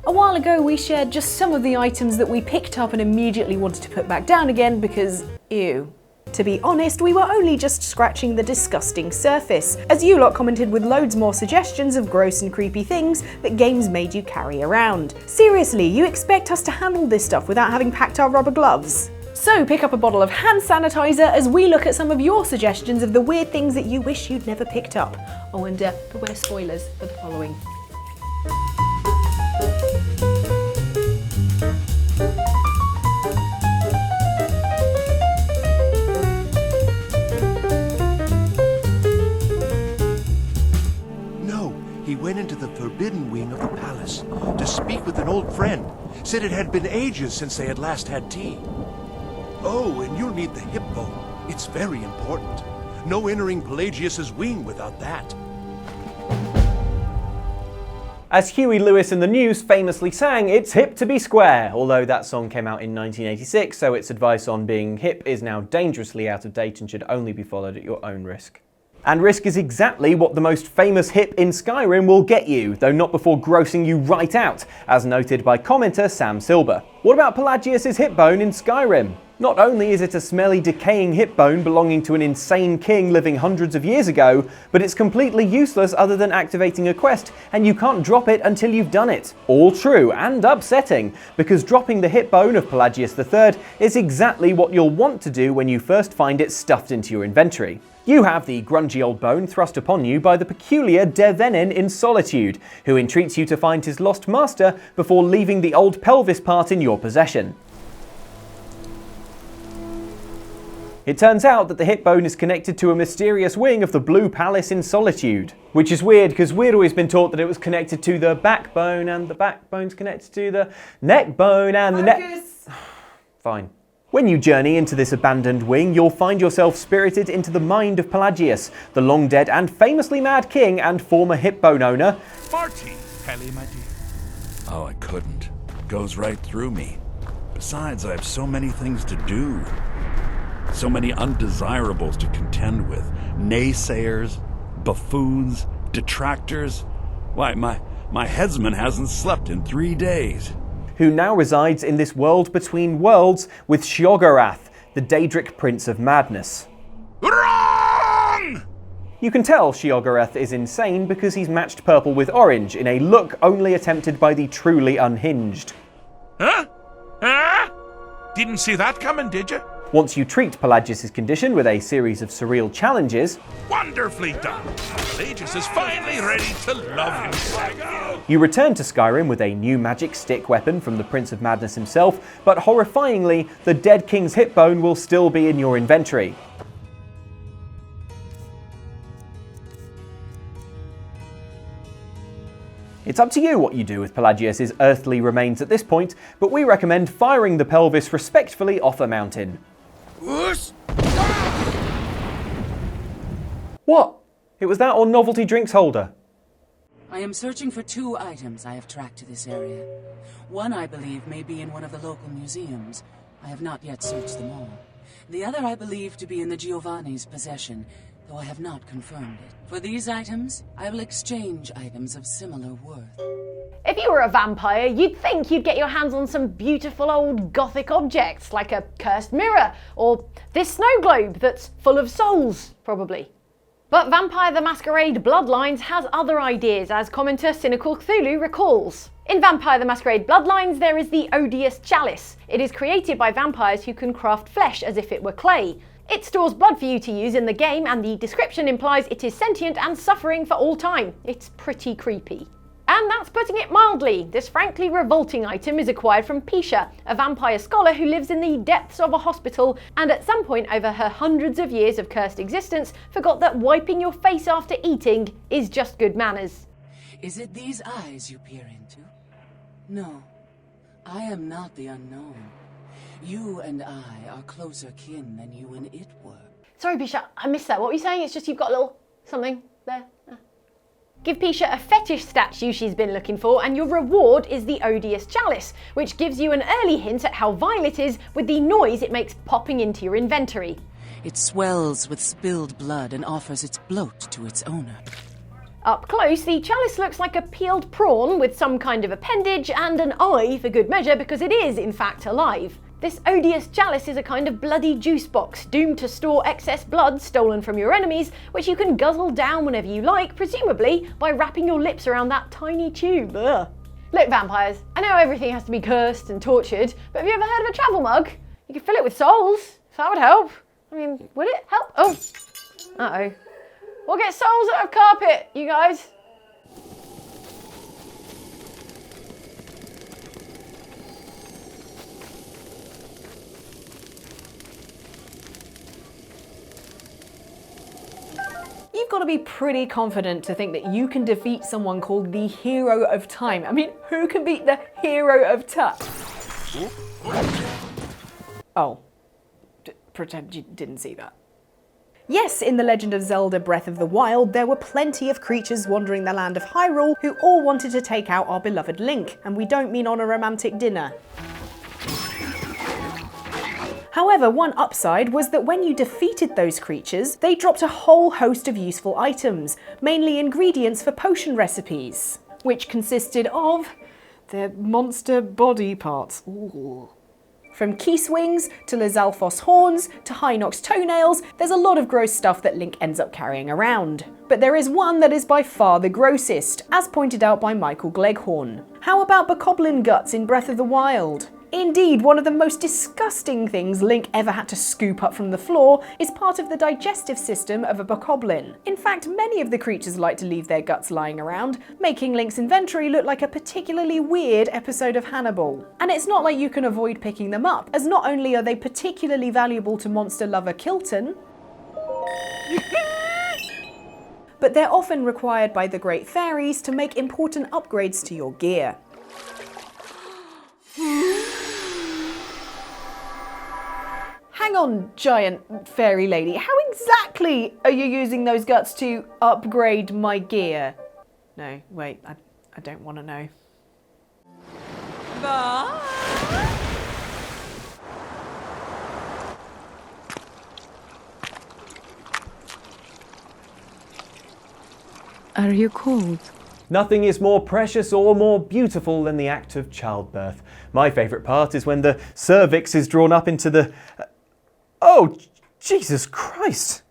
A while ago we shared just some of the items that we picked up and immediately wanted to put back down again because, ew. To be honest, we were only just scratching the disgusting surface, as you lot commented with loads more suggestions of gross and creepy things that games made you carry around. Seriously, you expect us to handle this stuff without having packed our rubber gloves? So pick up a bottle of hand sanitizer as we look at some of your suggestions of the weird things that you wish you'd never picked up. Oh, and beware spoilers for the following. He went into the forbidden wing of the palace to speak with an old friend. Said it had been ages since they had last had tea. Oh, and you'll need the hip bone. It's very important. No entering Pelagius's wing without that. As Huey Lewis in the News famously sang, it's hip to be square, although that song came out in 1986, so its advice on being hip is now dangerously out of date and should only be followed at your own risk. And risk is exactly what the most famous hip in Skyrim will get you, though not before grossing you right out, as noted by commenter Sam Silber. What about Pelagius's hip bone in Skyrim? Not only is it a smelly, decaying hip bone belonging to an insane king living hundreds of years ago, but it's completely useless other than activating a quest, and you can't drop it until you've done it. All true, and upsetting, because dropping the hip bone of Pelagius III is exactly what you'll want to do when you first find it stuffed into your inventory. You have the grungy old bone thrust upon you by the peculiar Dervenin in Solitude, who entreats you to find his lost master before leaving the old pelvis part in your possession. It turns out that the hip bone is connected to a mysterious wing of the Blue Palace in Solitude. Which is weird, because we'd always been taught that it was connected to the backbone, and the backbone's connected to the neck bone, and the neck... Fine. When you journey into this abandoned wing, you'll find yourself spirited into the mind of Pelagius, the long-dead and famously mad king and former hip bone owner. Marty, Pelly, my dear. Oh, I couldn't. It goes right through me. Besides, I have so many things to do. So many undesirables to contend with. Naysayers, buffoons, detractors. Why, my headsman hasn't slept in 3 days. Who now resides in this world between worlds with Sheogorath, the Daedric Prince of Madness. Wrong! You can tell Sheogorath is insane because he's matched purple with orange in a look only attempted by the truly unhinged. Huh? Huh? Didn't see that coming, did you? Once you treat Pelagius' condition with a series of surreal challenges, wonderfully done! Pelagius is finally ready to love himself. You return to Skyrim with a new magic stick weapon from the Prince of Madness himself, but horrifyingly, the dead king's hip bone will still be in your inventory. It's up to you what you do with Pelagius' earthly remains at this point, but we recommend firing the pelvis respectfully off a mountain. What? It was that or novelty drinks holder? I am searching for 2 items I have tracked to this area. One, I believe, may be in one of the local museums. I have not yet searched them all. The other I believe to be in the Giovanni's possession, though I have not confirmed it. For these items, I will exchange items of similar worth. If you were a vampire, you'd think you'd get your hands on some beautiful old gothic objects, like a cursed mirror, or this snow globe that's full of souls, probably. But Vampire the Masquerade Bloodlines has other ideas, as commenter Cynical Cthulhu recalls. In Vampire the Masquerade Bloodlines, there is the Odious Chalice. It is created by vampires who can craft flesh as if it were clay. It stores blood for you to use in the game, and the description implies it is sentient and suffering for all time. It's pretty creepy. And that's putting it mildly. This frankly revolting item is acquired from Pisha, a vampire scholar who lives in the depths of a hospital and at some point over her hundreds of years of cursed existence forgot that wiping your face after eating is just good manners. Is it these eyes you peer into? No, I am not the unknown. You and I are closer kin than you and it were. Sorry Pisha, I missed that. What were you saying? It's just you've got a little something there. Give Pisha a fetish statue she's been looking for, and your reward is the Odious Chalice, which gives you an early hint at how vile it is with the noise it makes popping into your inventory. It swells with spilled blood and offers its bloat to its owner. Up close, the chalice looks like a peeled prawn with some kind of appendage and an eye for good measure because it is, in fact, alive. This odious chalice is a kind of bloody juice box, doomed to store excess blood stolen from your enemies, which you can guzzle down whenever you like, presumably by wrapping your lips around that tiny tube. Ugh. Look, vampires, I know everything has to be cursed and tortured, but have you ever heard of a travel mug? You could fill it with souls, if that would help. I mean, would it help? Oh, uh-oh. We'll get souls out of carpet, you guys. You've got to be pretty confident to think that you can defeat someone called the Hero of Time. I mean, who can beat the Hero of Time? Oh, pretend you didn't see that. Yes, in The Legend of Zelda Breath of the Wild, there were plenty of creatures wandering the land of Hyrule who all wanted to take out our beloved Link, and we don't mean on a romantic dinner. However, one upside was that when you defeated those creatures, they dropped a whole host of useful items, mainly ingredients for potion recipes, which consisted of their monster body parts. Ooh. From Keese wings to Lizalfos horns to Hinox toenails, there's a lot of gross stuff that Link ends up carrying around. But there is one that is by far the grossest, as pointed out by Michael Gleghorn. How about bokoblin guts in Breath of the Wild? Indeed, one of the most disgusting things Link ever had to scoop up from the floor is part of the digestive system of a bokoblin. In fact, many of the creatures like to leave their guts lying around, making Link's inventory look like a particularly weird episode of Hannibal. And it's not like you can avoid picking them up, as not only are they particularly valuable to monster lover Kilton, but they're often required by the Great Fairies to make important upgrades to your gear. Hang on, giant fairy lady, how exactly are you using those guts to upgrade my gear? No, wait, I don't want to know. Bye. Are you cold? Nothing is more precious or more beautiful than the act of childbirth. My favourite part is when the cervix is drawn up into the... Oh, Jesus Christ!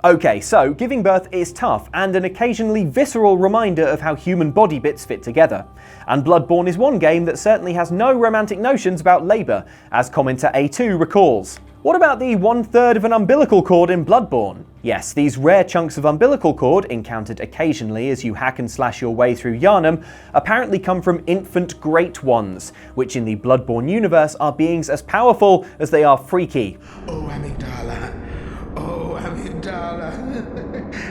Okay, so giving birth is tough and an occasionally visceral reminder of how human body bits fit together. And Bloodborne is one game that certainly has no romantic notions about labour, as commenter A2 recalls. What about the 1/3 of an umbilical cord in Bloodborne? Yes, these rare chunks of umbilical cord, encountered occasionally as you hack and slash your way through Yharnam, apparently come from infant Great Ones, which in the Bloodborne universe are beings as powerful as they are freaky. Oh, Amygdala. Oh, Amygdala.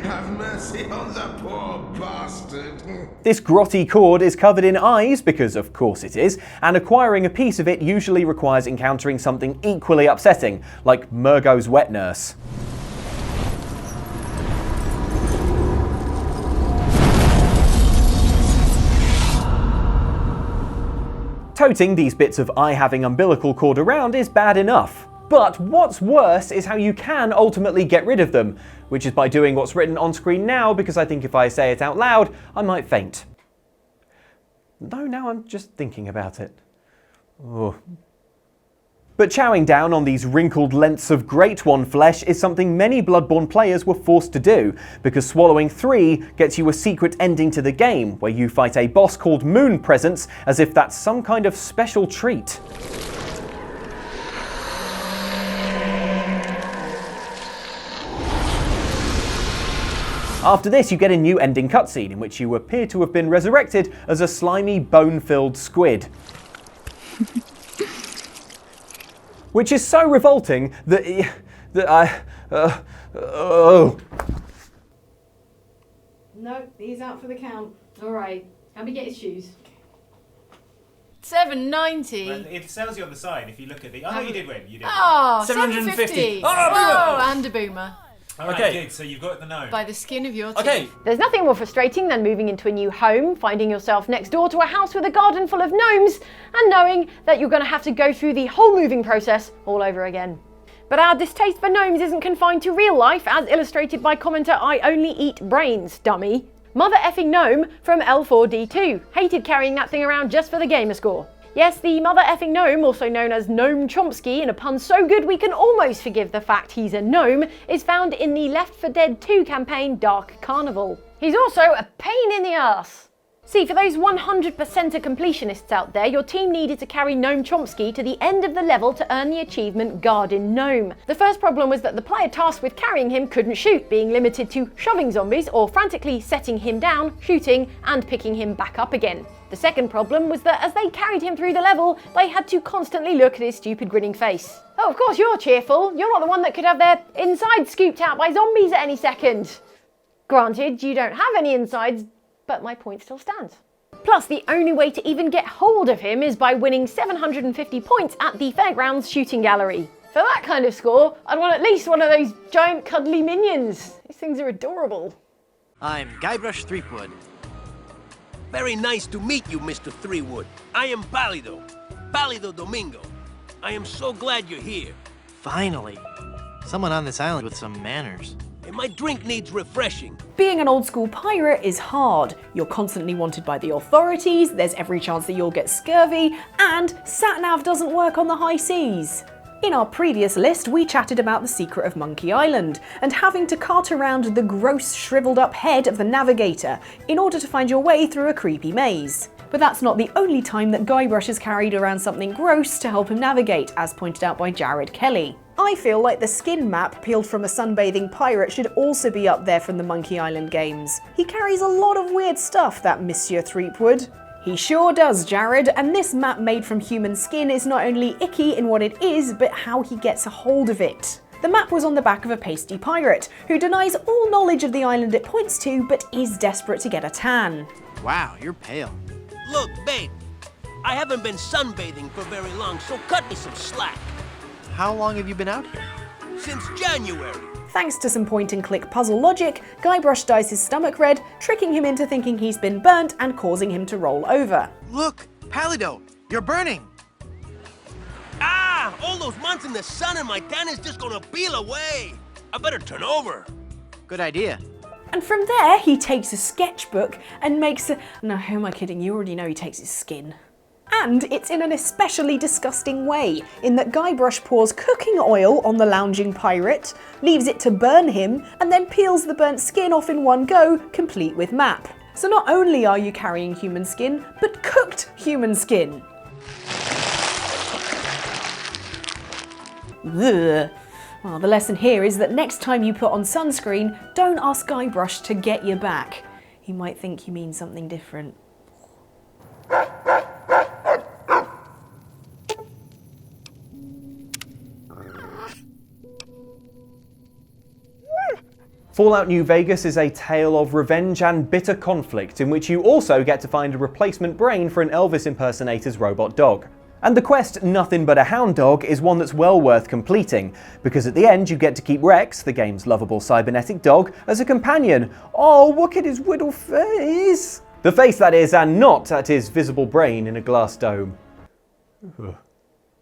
Have mercy on the poor bastard. This grotty cord is covered in eyes, because of course it is, and acquiring a piece of it usually requires encountering something equally upsetting, like Murgo's wet nurse. Toting these bits of eye-having umbilical cord around is bad enough. But what's worse is how you can ultimately get rid of them, which is by doing what's written on screen now, because I think if I say it out loud, I might faint. Though now I'm just thinking about it. Oh. But chowing down on these wrinkled lengths of Great One flesh is something many Bloodborne players were forced to do, because swallowing 3 gets you a secret ending to the game, where you fight a boss called Moon Presence as if that's some kind of special treat. After this, you get a new ending cutscene in which you appear to have been resurrected as a slimy, bone-filled squid. Which is so revolting that I... oh. No, he's out for the count. All right, how do we get his shoes? $7.90. Well, it tells you on the side if you look at the... Oh, no, you did win. You did. Oh, $750. $750. Oh, and a boomer. Okay, good. So you've got the no. By the skin of your teeth. Okay. There's nothing more frustrating than moving into a new home, finding yourself next door to a house with a garden full of gnomes, and knowing that you're going to have to go through the whole moving process all over again. But our distaste for gnomes isn't confined to real life, as illustrated by commenter I Only Eat Brains, dummy. Mother effing gnome from L4D2. Hated carrying that thing around just for the gamer score. Yes, the mother effing gnome, also known as Gnome Chomsky in a pun so good we can almost forgive the fact he's a gnome, is found in the Left 4 Dead 2 campaign Dark Carnival. He's also a pain in the ass. See, for those 100%er completionists out there, your team needed to carry Gnome Chomsky to the end of the level to earn the achievement Guardian Gnome. The first problem was that the player tasked with carrying him couldn't shoot, being limited to shoving zombies or frantically setting him down, shooting, and picking him back up again. The second problem was that as they carried him through the level, they had to constantly look at his stupid grinning face. Oh, of course you're cheerful. You're not the one that could have their insides scooped out by zombies at any second. Granted, you don't have any insides, but my point still stands. Plus, the only way to even get hold of him is by winning 750 points at the Fairgrounds shooting gallery. For that kind of score, I'd want at least one of those giant cuddly minions. These things are adorable. I'm Guybrush Threepwood. Very nice to meet you, Mr. Threepwood. I am Pálido Domingo. I am so glad you're here. Finally. Someone on this island with some manners. And my drink needs refreshing. Being an old school pirate is hard. You're constantly wanted by the authorities, there's every chance that you'll get scurvy, and sat-nav doesn't work on the high seas. In our previous list, we chatted about the secret of Monkey Island, and having to cart around the gross, shriveled up head of the navigator in order to find your way through a creepy maze. But that's not the only time that Guybrush has carried around something gross to help him navigate, as pointed out by Jared Kelly. I feel like the skin map peeled from a sunbathing pirate should also be up there from the Monkey Island games. He carries a lot of weird stuff, that Monsieur Threepwood. He sure does, Jared, and this map made from human skin is not only icky in what it is, but how he gets a hold of it. The map was on the back of a pasty pirate, who denies all knowledge of the island it points to, but is desperate to get a tan. Wow, you're pale. Look, babe, I haven't been sunbathing for very long, so cut me some slack. How long have you been out here? Since January. Thanks to some point-and-click puzzle logic, Guybrush dyes his stomach red, tricking him into thinking he's been burnt and causing him to roll over. Look, Pálido, you're burning. Ah, all those months in the sun and my tan is just gonna peel away. I better turn over. Good idea. And from there, he takes a sketchbook and makes a... No, who am I kidding? You already know he takes his skin. And it's in an especially disgusting way, in that Guybrush pours cooking oil on the lounging pirate, leaves it to burn him, and then peels the burnt skin off in one go, complete with map. So not only are you carrying human skin, but cooked human skin. Ugh. Well, the lesson here is that next time you put on sunscreen, don't ask Guybrush to get your back. He might think you mean something different. Fallout New Vegas is a tale of revenge and bitter conflict in which you also get to find a replacement brain for an Elvis impersonator's robot dog. And the quest, Nothing But a Hound Dog, is one that's well worth completing, because at the end you get to keep Rex, the game's lovable cybernetic dog, as a companion. Oh, look at his little face! The face, that is, and not at his visible brain in a glass dome. Ugh.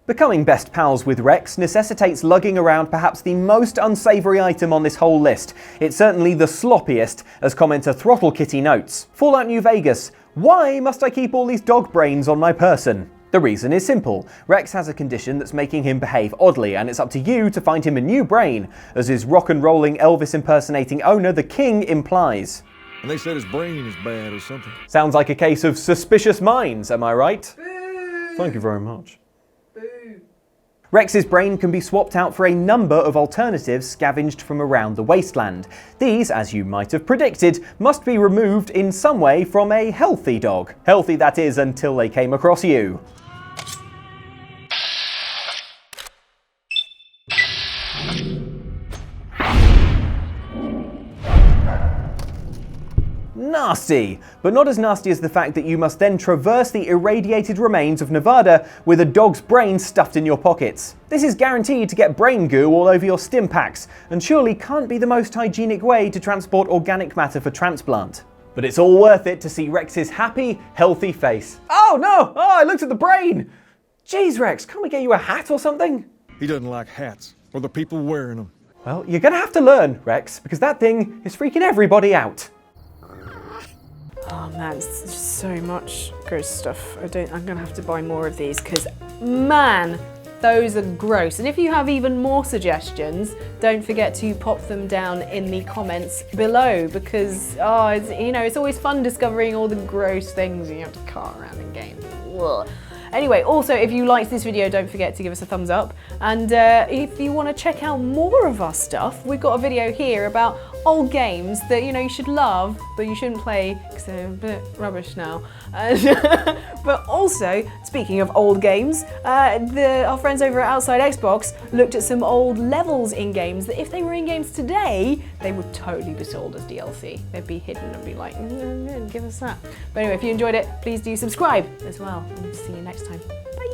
Becoming best pals with Rex necessitates lugging around perhaps the most unsavoury item on this whole list. It's certainly the sloppiest, as commenter Throttle Kitty notes. Fallout New Vegas. Why must I keep all these dog brains on my person? The reason is simple. Rex has a condition that's making him behave oddly, and it's up to you to find him a new brain, as his rock-and-rolling Elvis impersonating owner, the King, implies. And they said his brain is bad or something. Sounds like a case of suspicious minds, am I right? Boo. Thank you very much. Rex's brain can be swapped out for a number of alternatives scavenged from around the wasteland. These, as you might have predicted, must be removed in some way from a healthy dog. Healthy, that is, until they came across you. Nasty, but not as nasty as the fact that you must then traverse the irradiated remains of Nevada with a dog's brain stuffed in your pockets. This is guaranteed to get brain goo all over your stim packs, and surely can't be the most hygienic way to transport organic matter for transplant. But it's all worth it to see Rex's happy, healthy face. Oh no! Oh, I looked at the brain! Jeez, Rex, can't we get you a hat or something? He doesn't like hats, or the people wearing them. Well, you're gonna have to learn, Rex, because that thing is freaking everybody out. Oh man, it's just so much gross stuff. I'm gonna have to buy more of these because, man, those are gross. And if you have even more suggestions, don't forget to pop them down in the comments below because, it's always fun discovering all the gross things you have to cart around in games. Ugh. Anyway, also, if you liked this video, don't forget to give us a thumbs up. And if you want to check out more of our stuff, we've got a video here about old games that, you should love, but you shouldn't play because they're a bit rubbish now. But also, speaking of old games, our friends over at Outside Xbox looked at some old levels in games that if they were in games today, they would totally be sold as DLC. They'd be hidden and be like, give us that. But anyway, if you enjoyed it, please do subscribe as well. And see you next time. Bye.